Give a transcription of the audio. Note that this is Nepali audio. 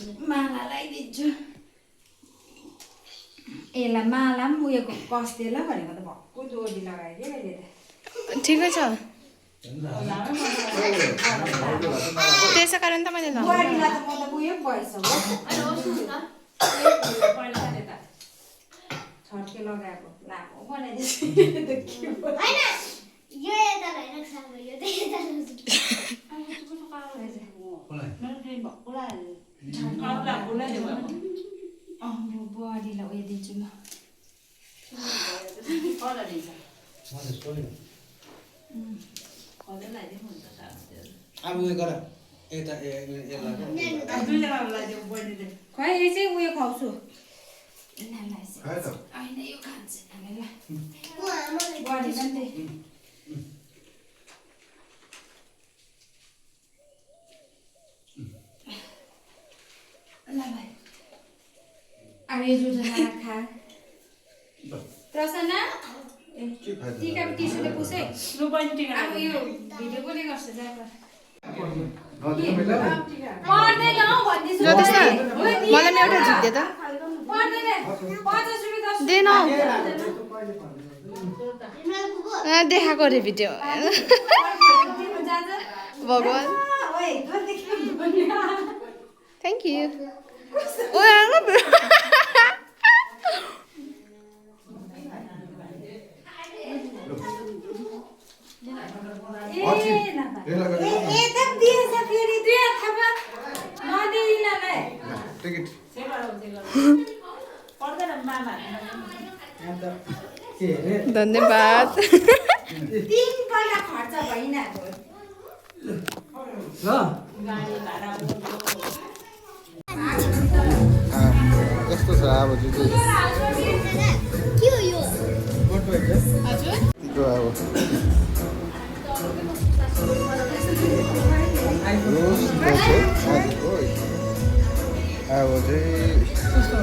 माला लगाइदिन्छु यसलाई माला पनि उयोको कस्तेला भनेको त भक्कु डोरी लगायो क्या अहिले त ठिकै छ त्यसै कारण त मैले बुहारीलाई त म त उयो भएछ छड्के लगाएको लामो बनाइदिन्छु बुहारीलाई उयो दिन्छु म अब उयो गर यता खै यो चाहिँ उयो खुवाउँछु होइन यो खान्छ बुहारी पनि ल भाइ अब यो जुठा खा प्रसन्न टिका टिस्युले पुछै अब यो भिडियो कसले गर्छ पर्दैन हौ भन्दैछु मलाई पनि एउटा झिक्दे त दे न देखाएको अरे भिडियो भगवान् थ्याङ्क यू धन्यवाद खर्च भइन यस्तो छ अब अब चाहिँ